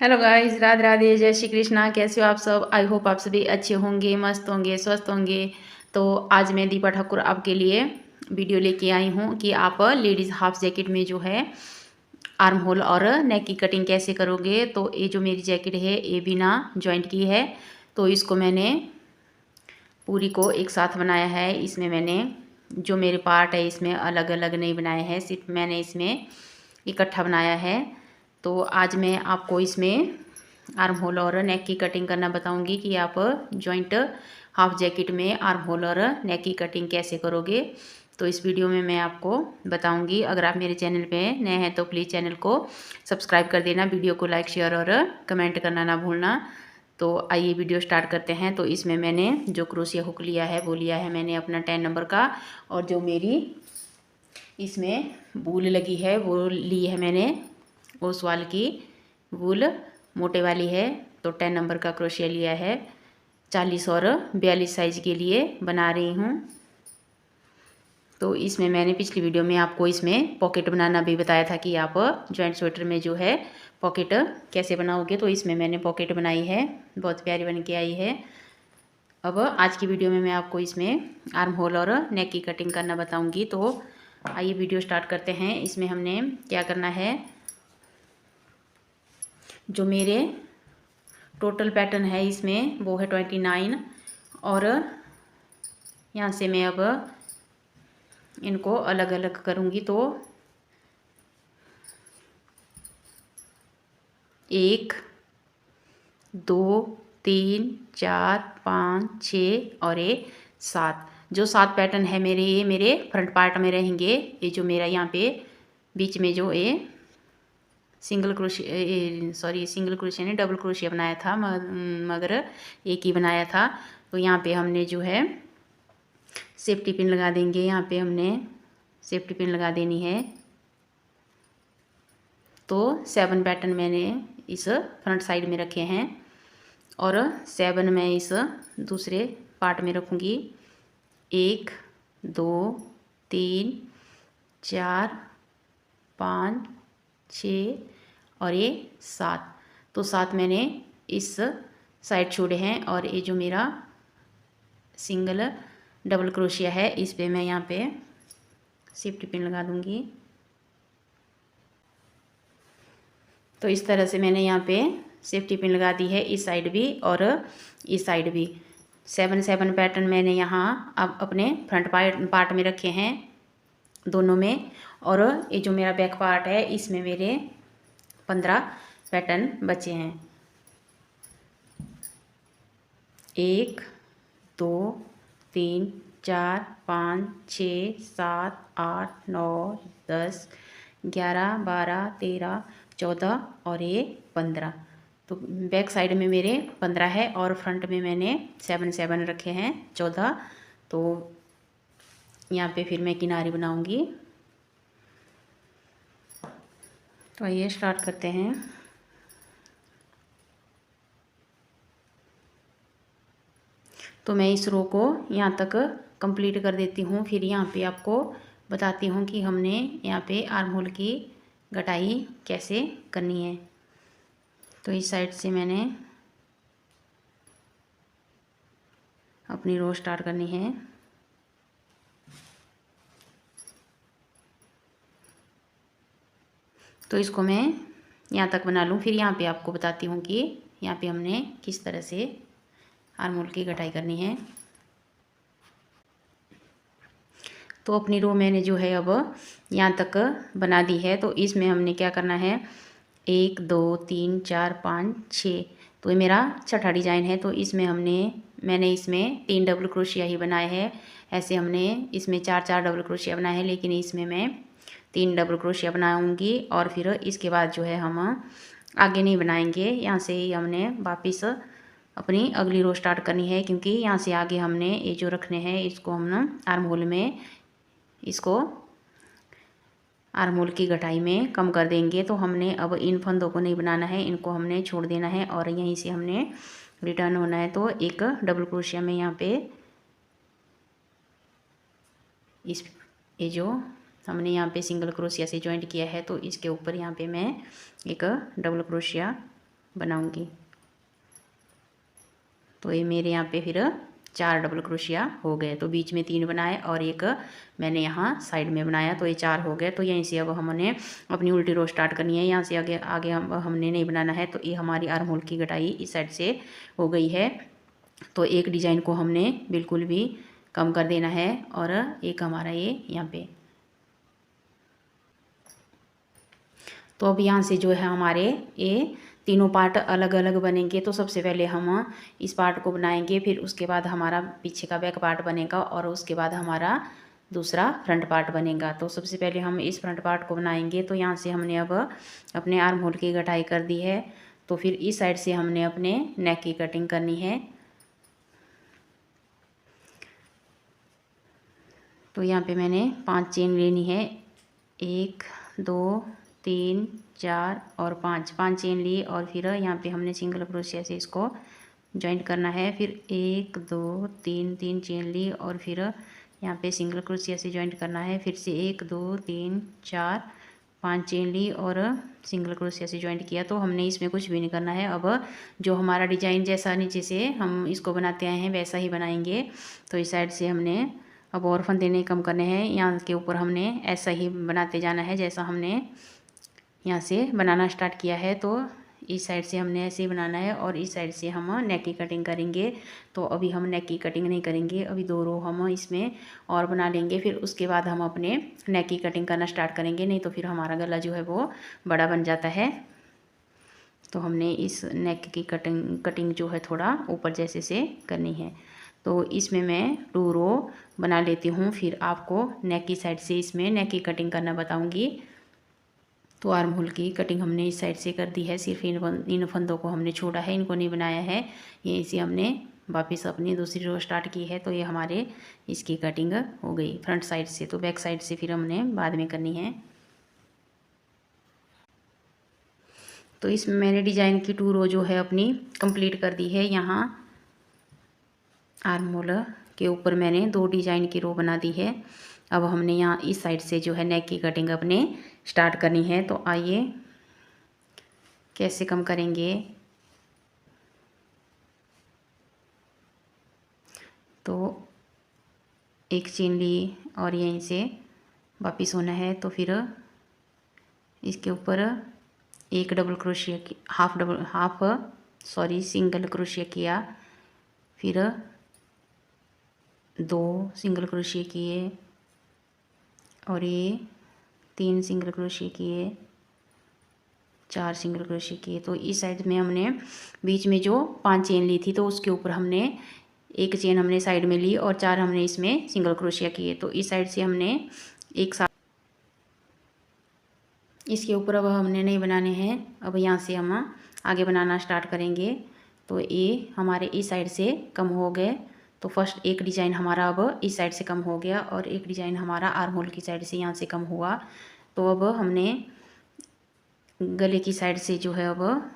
Hello guys, Radhe Radhe, जय श्री कृष्णा। कैसे हो आप सब? आई होप आप सभी अच्छे होंगे, मस्त होंगे, स्वस्थ होंगे। तो आज मैं दीपा ठाकुर आपके लिए वीडियो लेके आई हूँ कि आप लेडीज़ हाफ जैकेट में जो है आर्म होल और नेक की कटिंग कैसे करोगे। तो ये जो मेरी जैकेट है ये बिना जॉइंट की है, तो इसको मैंने पूरी को एक साथ बनाया है। इसमें मैंने जो मेरे पार्ट है इसमें अलग अलग नहीं बनाए हैं, सिर्फ मैंने इसमें इकट्ठा बनाया है। तो आज मैं आपको इसमें आर्म होल और नेक की कटिंग करना बताऊंगी कि आप जॉइंट हाफ जैकेट में आर्म होल और नेक की कटिंग कैसे करोगे। तो इस वीडियो में मैं आपको बताऊंगी। अगर आप मेरे चैनल पे नए हैं तो प्लीज़ चैनल को सब्सक्राइब कर देना, वीडियो को लाइक शेयर और कमेंट करना ना भूलना। तो आइए वीडियो स्टार्ट करते हैं। तो इसमें मैंने जो क्रोशिया हुक लिया है वो लिया है मैंने अपना 10 नंबर का, और जो मेरी इसमें वूल लगी है वो ली है मैंने उस वाल की वूल, मोटे वाली है। तो 10 नंबर का क्रोशिया लिया है। 40 और 42 साइज़ के लिए बना रही हूँ। तो इसमें मैंने पिछली वीडियो में आपको इसमें पॉकेट बनाना भी बताया था कि आप जॉइंट स्वेटर में जो है पॉकेट कैसे बनाओगे। तो इसमें मैंने पॉकेट बनाई है, बहुत प्यारी बन के आई है। अब आज की वीडियो में मैं आपको इसमें आर्म होल और नेक की कटिंग करना बताऊंगी। तो आइए वीडियो स्टार्ट करते हैं। इसमें हमने क्या करना है, जो मेरे टोटल पैटर्न है इसमें वो है 29, और यहाँ से मैं अब इनको अलग अलग करूँगी। तो 1 2 3 4 5 6 और ये 7, जो 7 पैटर्न है मेरे, ये मेरे फ्रंट पार्ट में रहेंगे। ये जो मेरा यहाँ पे बीच में जो ये सिंगल क्रोशिया ने डबल क्रोशिया बनाया था, मगर एक ही बनाया था। तो यहाँ पे हमने जो है सेफ्टी पिन लगा देंगे। यहाँ पे हमने सेफ्टी पिन लगा देनी है। तो 7 पैटर्न मैंने इस फ्रंट साइड में रखे हैं, और 7 मैं इस दूसरे पार्ट में रखूँगी। 1 2 3 4 5 6 और ये 7। तो 7 मैंने इस साइड छोड़े हैं, और ये जो मेरा सिंगल डबल क्रोशिया है इस पे मैं यहाँ पे सेफ्टी पिन लगा दूँगी। तो इस तरह से मैंने यहाँ पे सेफ्टी पिन लगा दी है, इस साइड भी और इस साइड भी। 7 पैटर्न मैंने यहाँ अब अपने फ्रंट पार्ट में रखे हैं दोनों में, और ये जो मेरा बैक पार्ट है इसमें मेरे 15 पैटर्न बचे हैं। 1 2 3 4 5 6 7 8 9 10 11 12 13 14 और ये 15। तो बैक साइड में मेरे 15 है, और फ्रंट में मैंने 7 रखे हैं 14। तो यहाँ पे फिर मैं किनारी बनाऊंगी। तो आइए स्टार्ट करते हैं। तो मैं इस रो को यहाँ तक कंप्लीट कर देती हूँ, फिर यहाँ पे आपको बताती हूँ कि हमने यहाँ पे आर्म होल की कटाई कैसे करनी है। तो इस साइड से मैंने अपनी रो स्टार्ट करनी है। तो इसको मैं यहाँ तक बना लूँ, फिर यहाँ पे आपको बताती हूँ कि यहाँ पे हमने किस तरह से आर्म होल की कटाई करनी है। तो अपनी रो मैंने जो है अब यहाँ तक बना दी है। तो इसमें हमने क्या करना है, 1 2 3 4 5 6, तो ये मेरा छठा डिजाइन है। तो इसमें मैंने इसमें 3 डबल क्रोशिया ही बनाए हैं। ऐसे हमने इसमें 4 डबल क्रोशिया बनाए हैं, लेकिन इसमें मैं 3 डबल क्रोशिया बनाऊंगी, और फिर इसके बाद जो है हम आगे नहीं बनाएंगे। यहाँ से ही हमने वापस अपनी अगली रो स्टार्ट करनी है, क्योंकि यहाँ से आगे हमने ये जो रखने हैं इसको हम आर्म होल में, इसको आर्म होल की कटाई में कम कर देंगे। तो हमने अब इन फंदों को नहीं बनाना है, इनको हमने छोड़ देना है और यहीं से हमने रिटर्न होना है। तो एक डबल क्रोशिया में यहाँ पे ये जो हमने यहाँ पे सिंगल क्रोशिया से जॉइंट किया है, तो इसके ऊपर यहाँ पे मैं एक डबल क्रोशिया बनाऊंगी। तो ये मेरे यहाँ पे फिर 4 डबल क्रोशिया हो गए। तो बीच में 3 बनाए और एक मैंने यहाँ साइड में बनाया, तो ये 4 हो गए। तो यहीं से अब हमने अपनी उल्टी रो स्टार्ट करनी है। यहाँ से आगे आगे हमने नहीं बनाना है। तो ये हमारी आर्म होल की कटाई इस साइड से हो गई है। तो एक डिजाइन को हमने बिल्कुल भी कम कर देना है और एक हमारा ये यहाँ पे। तो अब यहाँ से जो है हमारे ये तीनों पार्ट अलग अलग बनेंगे। तो सबसे पहले हम इस पार्ट को बनाएंगे, फिर उसके बाद हमारा पीछे का बैक पार्ट बनेगा और उसके बाद हमारा दूसरा फ्रंट पार्ट बनेगा। तो सबसे पहले हम इस फ्रंट पार्ट को बनाएंगे। तो यहाँ से हमने अब अपने आर्म होल की कटाई कर दी है। तो फिर इस साइड से हमने अपने नेक की कटिंग करनी है। तो यहाँ पे मैंने 5 चेन लेनी है, 1 2 3 4 और 5 चेन ली और फिर यहाँ पे हमने सिंगल क्रोशिया से इसको जॉइंट करना है। फिर 1 2 3 चेन ली और फिर यहाँ पे सिंगल क्रोशिया से जॉइंट करना है। फिर से 1 2 3 4 5 चेन ली और सिंगल क्रोशिया से जॉइंट किया। तो हमने इसमें कुछ भी नहीं करना है। अब जो हमारा डिजाइन जैसा नीचे से हम इसको बनाते आए हैं वैसा ही बनाएंगे। तो इस साइड से हमने अब और फंदे नहीं कम करने हैं, यहाँ के ऊपर हमने ऐसा ही बनाते जाना है जैसा हमने यहाँ से बनाना स्टार्ट किया है। तो इस साइड से हमने ऐसे ही बनाना है और इस साइड से हम नेक की कटिंग करेंगे। तो अभी हम नेक की कटिंग नहीं करेंगे, अभी 2 रो हम इसमें और बना लेंगे। फिर उसके बाद हम अपने नेक की कटिंग करना स्टार्ट करेंगे, नहीं तो फिर हमारा गला जो है वो बड़ा बन जाता है। तो हमने इस नेक की कटिंग जो है थोड़ा ऊपर जैसे से करनी है। तो इसमें मैं 2 रो बना लेती हूँ, फिर आपको नेक की साइड से इसमें नेक की कटिंग करना बताऊँगी। तो आर्म होल की कटिंग हमने इस साइड से कर दी है, सिर्फ इन फंदों को हमने छोड़ा है, इनको नहीं बनाया है। यहीं से हमने वापस अपनी दूसरी रो स्टार्ट की है। तो ये हमारे इसकी कटिंग हो गई फ्रंट साइड से। तो बैक साइड से फिर हमने बाद में करनी है। तो इसमें मैंने डिजाइन की 2 रो जो है अपनी कंप्लीट कर दी है। यहाँ आर्म होल के ऊपर मैंने 2 डिजाइन की रो बना दी है। अब हमने यहाँ इस साइड से जो है नेक की कटिंग अपने स्टार्ट करनी है। तो आइए कैसे कम करेंगे। तो एक चेन ली और यहीं से वापिस होना है। तो फिर इसके ऊपर एक डबल क्रोशिया की सिंगल क्रोशिया किया, फिर 2 सिंगल क्रोशिया किए और ये 3 सिंगल क्रोशिया किए, 4 सिंगल क्रोशिया किए। तो इस साइड में हमने बीच में जो 5 चेन ली थी तो उसके ऊपर हमने एक चेन हमने साइड में ली और 4 हमने इसमें सिंगल क्रोशिया किए। तो इस साइड से हमने एक साथ इसके ऊपर अब हमने नहीं बनाने हैं। अब यहाँ से हम आगे बनाना स्टार्ट करेंगे। तो ये हमारे इस साइड से कम हो गए। तो फर्स्ट एक डिज़ाइन हमारा अब इस साइड से कम हो गया और एक डिज़ाइन हमारा आर्म होल की साइड से यहाँ से कम हुआ। तो अब हमने गले की साइड से जो है अब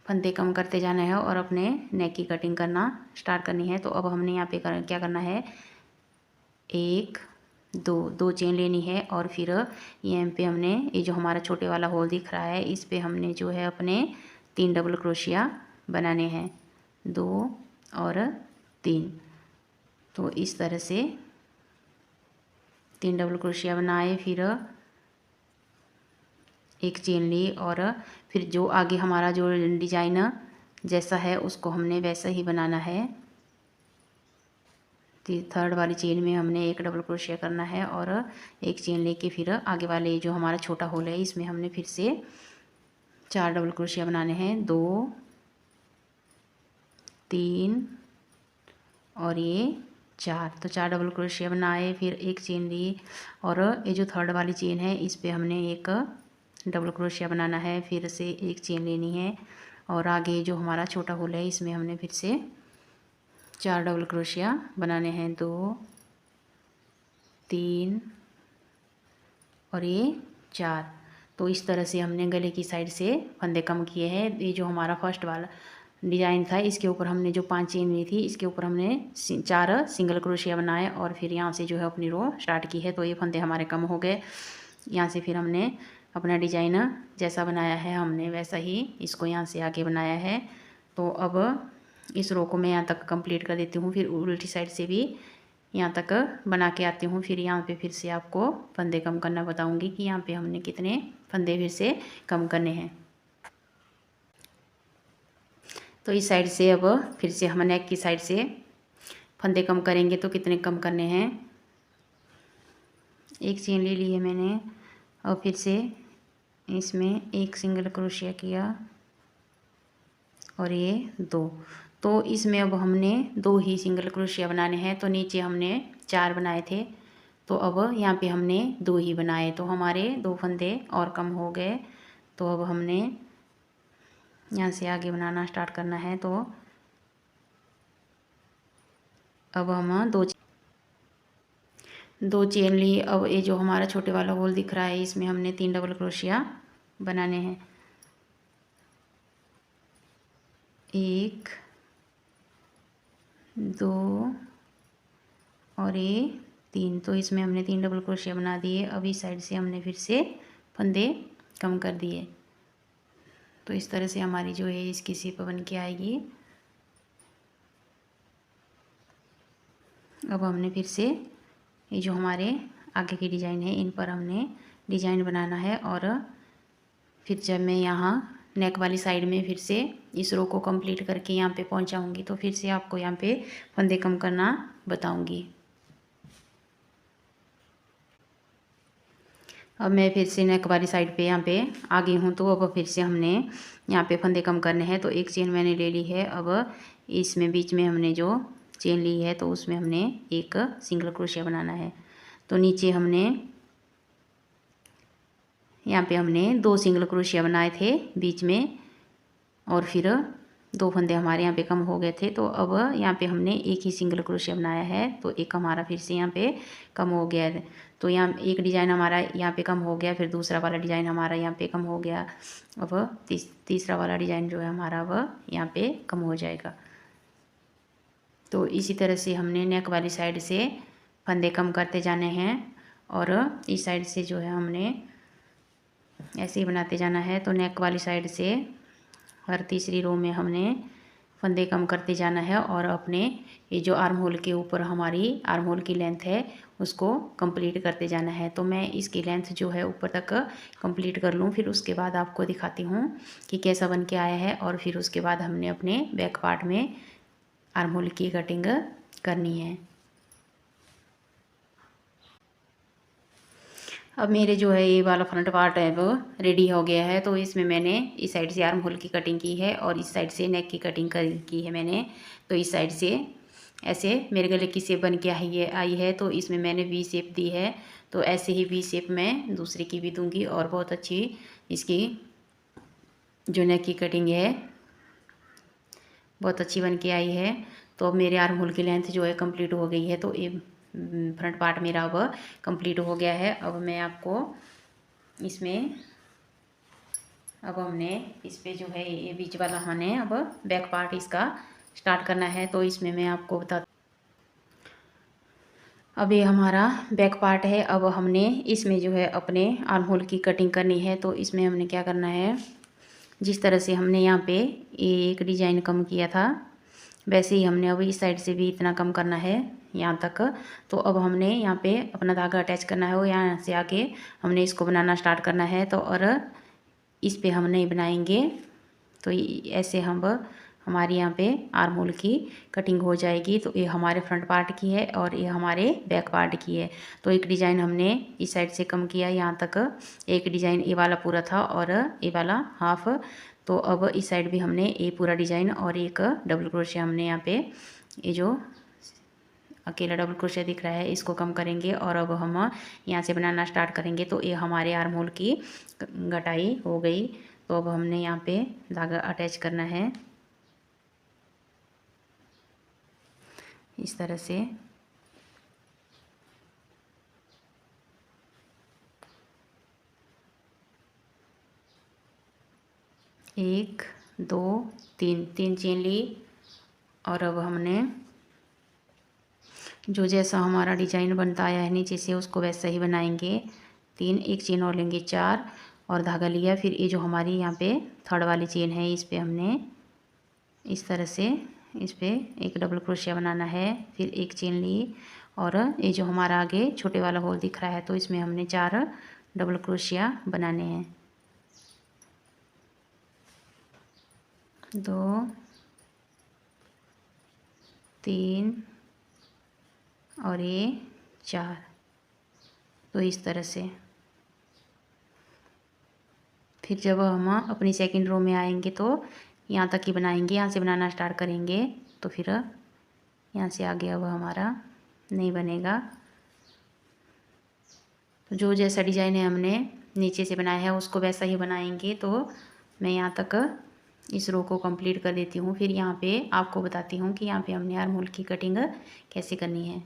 फंदे कम करते जाना है और अपने नेक की कटिंग करना स्टार्ट करनी है। तो अब हमने यहाँ पे क्या करना है, 1 2 चेन लेनी है और फिर यहाँ पे हमने ये जो हमारा छोटे वाला होल दिख रहा है इस पे हमने जो है अपने 3 डबल क्रोशिया बनाने हैं, 2 और 3। तो इस तरह से 3 डबल क्रोशिया बनाए, फिर एक चेन ली और फिर जो आगे हमारा जो डिजाइन जैसा है उसको हमने वैसा ही बनाना है। थर्ड वाली चेन में हमने एक डबल क्रोशिया करना है और एक चेन लेके फिर आगे वाले जो हमारा छोटा होल है इसमें हमने फिर से 4 डबल क्रोशिया बनाने हैं, 2 3 और ये 4। तो 4 डबल क्रोशिया बनाए, फिर एक चेन ली और ये जो थर्ड वाली चेन है इस पे हमने एक डबल क्रोशिया बनाना है, फिर से एक चेन लेनी है और आगे जो हमारा छोटा होल है इसमें हमने फिर से 4 डबल क्रोशिया बनाने हैं, 2 3 और ये 4। तो इस तरह से हमने गले की साइड से फंदे कम किए हैं। ये जो हमारा फर्स्ट वाला डिज़ाइन था इसके ऊपर हमने जो 5 चेन ली थी इसके ऊपर हमने 4 सिंगल क्रोशिया बनाए और फिर यहाँ से जो है अपनी रो स्टार्ट की है। तो ये फंदे हमारे कम हो गए। यहाँ से फिर हमने अपना डिजाइन जैसा बनाया है हमने वैसा ही इसको यहाँ से आगे बनाया है। तो अब इस रो को मैं यहाँ तक कंप्लीट कर देती हूँ, फिर उल्टी साइड से भी यहाँ तक बना के आती हूँ। फिर यहाँ पे फिर से आपको फंदे कम करना बताऊँगी कि यहाँ पे हमने कितने फंदे फिर से कम करने हैं। तो इस साइड से अब फिर से हम नेक की साइड से फंदे कम करेंगे तो कितने कम करने हैं। एक चेन ले ली है मैंने और फिर से इसमें एक सिंगल क्रोशिया किया और ये 2। तो इसमें अब हमने 2 ही सिंगल क्रोशिया बनाने हैं। तो नीचे हमने 4 बनाए थे, तो अब यहाँ पे हमने 2 ही बनाए, तो हमारे 2 फंदे और कम हो गए। तो अब हमने यहाँ से आगे बनाना स्टार्ट करना है। तो अब हम दो चेन ली। अब ये जो हमारा छोटे वाला होल दिख रहा है इसमें हमने 3 डबल क्रोशिया बनाने हैं। 1 2 और ये 3। तो इसमें हमने 3 डबल क्रोशिया बना दिए। अब इस साइड से हमने फिर से फंदे कम कर दिए। तो इस तरह से हमारी जो है इसकी शेप बन के आएगी। अब हमने फिर से ये जो हमारे आगे की डिज़ाइन है इन पर हमने डिज़ाइन बनाना है। और फिर जब मैं यहाँ नेक वाली साइड में फिर से इस रो को कंप्लीट करके यहाँ पे पहुँचाऊँगी तो फिर से आपको यहाँ पे फंदे कम करना बताऊँगी। अब मैं फिर से नेक वाली साइड पे यहाँ पे आ गई हूँ। तो अब फिर से हमने यहाँ पे फंदे कम करने हैं। तो एक चेन मैंने ले ली है। अब इसमें बीच में हमने जो चेन ली है तो उसमें हमने एक सिंगल क्रोशिया बनाना है। तो नीचे हमने यहाँ पे हमने 2 सिंगल क्रोशिया बनाए थे बीच में और फिर 2 फंदे हमारे यहाँ पे कम हो गए थे। तो अब यहाँ पे हमने एक ही सिंगल क्रोशिया बनाया है। तो एक हमारा फिर से यहाँ पे कम हो गया है। तो यहाँ एक डिज़ाइन हमारा यहाँ पे कम हो गया, फिर दूसरा वाला डिज़ाइन हमारा यहाँ पे कम हो गया। अब तीसरा वाला डिज़ाइन जो है हमारा अब यहाँ पे कम हो जाएगा। तो इसी तरह से हमने नेक वाली साइड से फंदे कम करते जाने हैं और इस साइड से जो है हमने ऐसे ही बनाते जाना है। तो नेक वाली साइड से हर तीसरी रो में हमने फंदे कम करते जाना है और अपने ये जो आर्म होल के ऊपर हमारी आर्म होल की लेंथ है उसको कंप्लीट करते जाना है। तो मैं इसकी लेंथ जो है ऊपर तक कंप्लीट कर लूँ, फिर उसके बाद आपको दिखाती हूँ कि कैसा बन के आया है। और फिर उसके बाद हमने अपने बैक पार्ट में आर्म होल की कटिंग करनी है। अब मेरे जो है ये वाला फ्रंट पार्ट है वो रेडी हो गया है। तो इसमें मैंने इस साइड से आर्म होल की कटिंग की है और इस साइड से नेक की कटिंग की है मैंने। तो इस साइड से ऐसे मेरे गले की शेप बन के आई है। तो इसमें मैंने वी शेप दी है। तो ऐसे ही वी शेप मैं दूसरे की भी दूंगी और बहुत अच्छी इसकी जो नेक की कटिंग है बहुत अच्छी बन के आई है। तो अब मेरे आर्म होल की लेंथ जो है कंप्लीट हो गई है। तो ये फ्रंट पार्ट मेरा अब कंप्लीट हो गया है। अब मैं आपको इसमें अब हमने इस पे जो है ये बीच वाला हमने अब बैक पार्ट इसका स्टार्ट करना है। तो इसमें मैं आपको बता अब ये हमारा बैक पार्ट है। अब हमने इसमें जो है अपने आर्म होल की कटिंग करनी है। तो इसमें हमने क्या करना है, जिस तरह से हमने यहाँ पे एक डिज़ाइन कम किया था वैसे ही हमने अब इस साइड से भी इतना कम करना है यहाँ तक। तो अब हमने यहाँ पे अपना धागा अटैच करना है और यहाँ से आके हमने इसको बनाना स्टार्ट करना है। तो और इस पे हम नहीं बनाएंगे। तो ऐसे हम हमारी यहाँ पे आर्म होल की कटिंग हो जाएगी। तो ये हमारे फ्रंट पार्ट की है और ये हमारे बैक पार्ट की है। तो एक डिज़ाइन हमने इस साइड से कम किया यहाँ तक, एक डिज़ाइन ये वाला पूरा था और ये वाला हाफ। तो अब इस साइड भी हमने ये पूरा डिज़ाइन और एक डबल क्रोशिया हमने यहाँ पे ये जो अकेला डबल क्रोशिया दिख रहा है इसको कम करेंगे और अब हम यहाँ से बनाना स्टार्ट करेंगे। तो ये हमारे आर्म होल की गटाई हो गई। तो अब हमने यहाँ पे धागा अटैच करना है इस तरह से। एक दो तीन चेन ली और अब हमने जो जैसा हमारा डिजाइन बनता आया है नीचे से उसको वैसा ही बनाएंगे। 3 एक चेन और लेंगे 4 और धागा लिया। फिर ये जो हमारी यहाँ पे थर्ड वाली चेन है, इस पे हमने इस तरह से इस पे एक डबल क्रोशिया बनाना है। फिर एक चेन ली और ये जो हमारा आगे छोटे वाला होल दिख रहा है, तो इसमें हमने 4 डबल क्रोशिया बनाने हैं। 2 3 और ये 4। तो इस तरह से फिर जब हम अपनी सेकंड रो में आएंगे तो यहाँ तक ही बनाएंगे, यहाँ से बनाना स्टार्ट करेंगे। तो फिर यहाँ से आगे अब हमारा नहीं बनेगा। तो जो जैसा डिज़ाइन है हमने नीचे से बनाया है उसको वैसा ही बनाएंगे। तो मैं यहाँ तक इस रो को कंप्लीट कर देती हूँ। फिर यहाँ पे आपको बताती हूँ कि यहाँ पे हमने आर्म होल की कटिंग कैसे करनी है।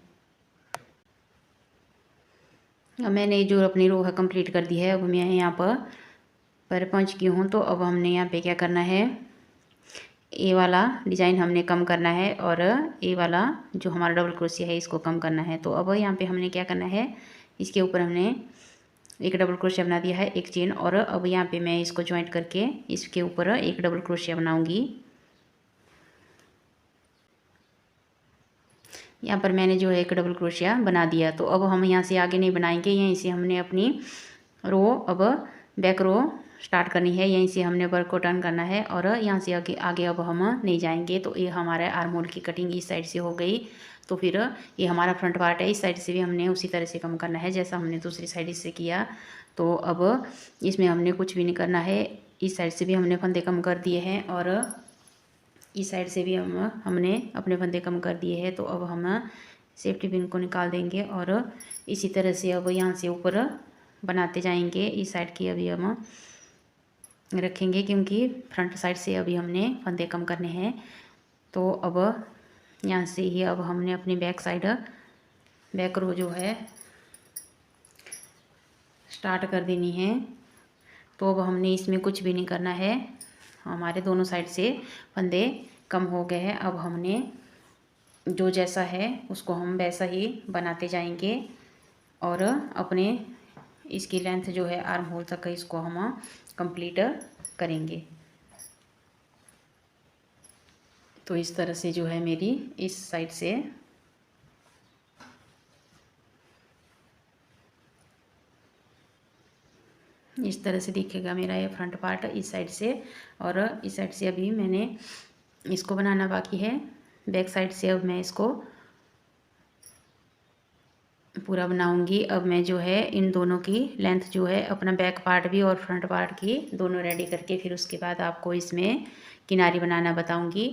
अब मैंने जो अपनी रो है कंप्लीट कर दी है। अब मैं यहाँ पर पहुँच गई हूँ। तो अब हमने यहाँ पे क्या करना है, ए वाला डिज़ाइन हमने कम करना है और ए वाला जो हमारा डबल क्रोशिया है इसको कम करना है। तो अब यहाँ पे हमने क्या करना है, इसके ऊपर हमने एक डबल क्रोशिया बना दिया है, एक चेन। और अब यहाँ पे मैं इसको ज्वाइंट करके इसके ऊपर एक डबल क्रोशिया बनाऊंगी। यहाँ पर मैंने जो है एक डबल क्रोशिया बना दिया। तो अब हम यहाँ से आगे नहीं बनाएंगे, यहीं से हमने अपनी रो अब बैक रो स्टार्ट करनी है। यहीं से हमने वर्क को टर्न करना है और यहाँ से आगे आगे अब हम नहीं जाएंगे। तो ये हमारा आर्म होल की कटिंग इस साइड से हो गई। तो फिर ये हमारा फ्रंट पार्ट है, इस साइड से भी हमने उसी तरह से कम करना है जैसा हमने दूसरी साइड से किया। तो अब इसमें हमने कुछ भी नहीं करना है। इस साइड से भी हमने फंदे कम कर दिए हैं और इस साइड से भी हमने अपने फंदे कम कर दिए हैं। तो अब हम सेफ्टी पिन को निकाल देंगे और इसी तरह से अब यहाँ से ऊपर बनाते जाएंगे। इस साइड की अभी हम रखेंगे क्योंकि फ्रंट साइड से अभी हमने फंदे कम करने हैं। तो अब यहाँ से ही अब हमने अपनी बैक रो जो है स्टार्ट कर देनी है। तो अब हमने इसमें कुछ भी नहीं करना है, हमारे दोनों साइड से फंदे कम हो गए हैं। अब हमने जो जैसा है उसको हम वैसा ही बनाते जाएंगे और अपने इसकी लेंथ जो है आर्म होल तक इसको हम कंप्लीट करेंगे। तो इस तरह से जो है मेरी इस साइड से इस तरह से दिखेगा मेरा ये फ्रंट पार्ट इस साइड से। और इस साइड से अभी मैंने इसको बनाना बाकी है। बैक साइड से अब मैं इसको पूरा बनाऊंगी। अब मैं जो है इन दोनों की लेंथ जो है अपना बैक पार्ट भी और फ्रंट पार्ट की दोनों रेडी करके फिर उसके बाद आपको इसमें किनारी बनाना बताऊंगी।